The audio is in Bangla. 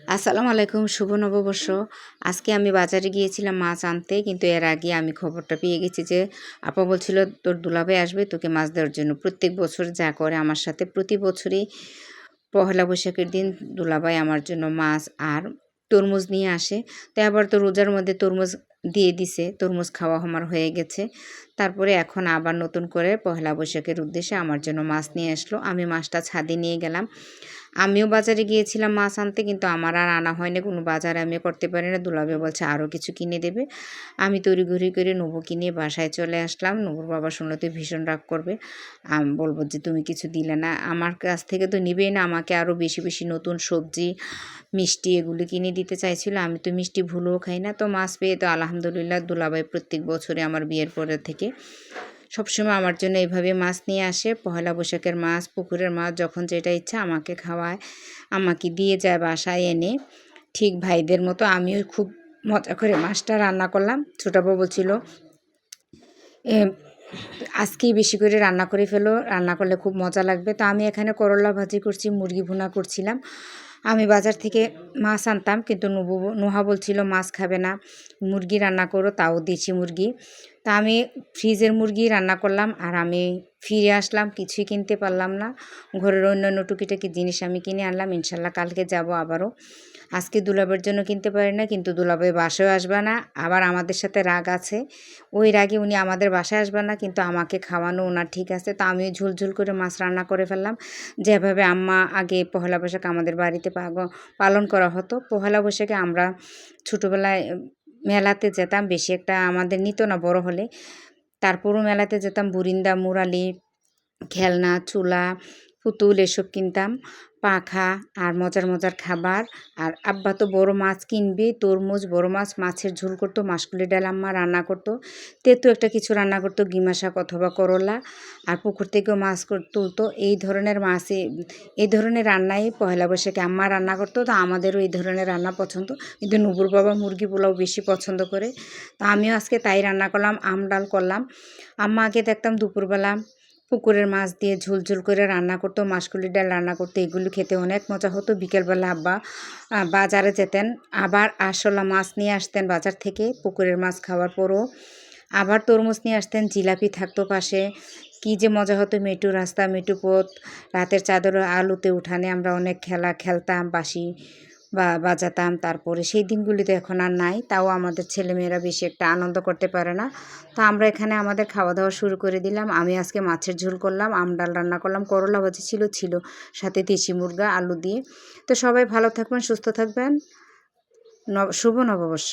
আসসালামু আলাইকুম, শুভ নববর্ষ। আজকে আমি বাজারে গিয়েছিলাম মাছ আনতে, কিন্তু এর আগে আমি খবরটা পেয়ে গেছি যে আপা বলছিল তোর দুলাভাই আসবে তোকে মাছ দেওয়ার জন্য। প্রত্যেক বছর যা করে আমার সাথে, প্রতি বছরই পহেলা বৈশাখের দিন দুলাভাই আমার জন্য মাছ আর তরমুজ নিয়ে আসে। তো আবার তো রোজার মধ্যে তরমুজ দিয়ে দিছে, তরমুজ খাওয়া আমার হয়ে গেছে। তারপরে এখন আবার নতুন করে পহেলা বৈশাখের উদ্দেশ্যে আমার জন্য মাছ নিয়ে আসলো। আমি মাছটা ছাদে নিয়ে গেলাম। আমিও বাজারে গিয়েছিলাম মাছ আনতে, কিন্তু আমার আর আনা হয়নি, কোনো বাজারে আমি করতে পারি না। দুলাভাই বলছে আরও কিছু কিনে দেবে। আমি তড়িঘড়ি করে নবু কিনে বাসায় চলে আসলাম। নবুর বাবা শুনলে তো ভীষণ রাগ করবে, বলবো যে তুমি কিছু দিলে না। আমার কাছ থেকে তো নিবেই না, আমাকে আরও বেশি বেশি নতুন সবজি, মিষ্টি এগুলো কিনে দিতে চাইছিল। আমি তো মিষ্টি ভুলেও খাই না। তো মাছ পেয়ে তো আলহামদুলিল্লাহ, দুলাভাই প্রত্যেক বছরে আমার বিয়ের পরে থেকে সবসময় আমার জন্য এইভাবে মাছ নিয়ে আসে। পহেলা বৈশাখের মাছ, পুকুরের মাছ, যখন যেটা ইচ্ছা আমাকে খাওয়ায়, আমাকে দিয়ে যায় বাসায় এনে। ঠিক ভাইদের মতো আমিও খুব মজা করে মাছটা রান্না করলাম। ছোটো বউ বলছিল আজকেই বেশি করে রান্না করে ফেলো, রান্না করলে খুব মজা লাগবে। তো আমি এখানে করলা ভাজি করছি, মুরগি ভুনা করছিলাম। আমি বাজার থেকে মাছ আনতাম, কিন্তু নুহা বলছিল মাছ খাবে না, মুরগি রান্না করো, তাও দেশি মুরগি। তা আমি ফ্রিজের মুরগি রান্না করলাম। আর আমি ফিরে আসলাম, কিছুই কিনতে পারলাম না। ঘরের অন্যান্য টুকিটাকি জিনিস আমি কিনে আনলাম। ইনশাল্লাহ কালকে যাব আবারও। আজকে দুলাভাইয়ের জন্য কিনতে পারি না, কিন্তু দুলাভাই বাসায় আসবে না, আবার আমাদের সাথে রাগ আছে। ওই রাগে উনি আমাদের বাসায় আসবে না, কিন্তু আমাকে খাওয়ানো ওনার ঠিক আছে। তো আমি ঝুলঝুল করে মাছ রান্না করে ফেললাম, যেভাবে আম্মা আগে পহেলা বৈশাখ আমাদের বাড়িতে পালন করা হতো। পহেলা বৈশাখে আমরা ছোটোবেলায় মেলাতে যেতাম, বেশি একটা আমাদের নিত না বড় হলে। তারপরও মেলাতে যেতাম, বুরিন্দা, মুরালি, খেলনা, চুলা, পুতুল এসব কিনতাম, পাখা আর মজার মজার খাবার। আর আব্বা তো বড় মাছ কিনবে, তরমুজ, বড় মাছ, মাছের ঝোল করতো, মাসকলি ডাল আম্মা রান্না করতো, তেতো একটা কিছু রান্না করতো, গিমা শাক অথবা করলা। আর পুকুর থেকেও মাছ তুলতো। এই ধরনের মাছে, এই ধরনের রান্নাই পয়লা বৈশাখে আম্মা রান্না করতো। তো আমাদেরও এই ধরনের রান্না পছন্দ, কিন্তু নুপুর বাবা মুরগি পোলাও বেশি পছন্দ করে। তো আমিও আজকে তাই রান্না করলাম, আম ডাল করলাম। আম্মা আগে দেখতাম দুপুরবেলা পুকুরের মাছ দিয়ে ঝোল করে রান্না করতো, মাসকলি ডাল রান্না করতো, এগুলো খেতে অনেক মজা হতো। বিকেলবেলা আব্বা বাজারে যেতেন, আবার আরশোলা মাছ নিয়ে আসতেন বাজার থেকে। পুকুরের মাছ খাওয়ার পরও আবার তরমুজ নিয়ে আসতেন, জিলাপি থাকতো পাশে। কী যে মজা হতো, মেটু রাস্তা, মেটু পথ, রাতের চাদর আলুতে উঠানে আমরা অনেক খেলা খেলতাম, বাঁশি বাজাতাম। তারপরে সেই দিনগুলিতে এখন আর নাই, তাও আমাদের ছেলেমেয়েরা বেশি একটা আনন্দ করতে পারে না। তো আমরা এখানে আমাদের খাওয়া দাওয়া শুরু করে দিলাম। আমি আজকে মাছের ঝোল করলাম, আম ডাল রান্না করলাম, করলা ভাজি ছিল সাথে দেশি মুরগা আলু দিয়ে। তো সবাই ভালো থাকবেন, সুস্থ থাকবেন। শুভ নববর্ষ।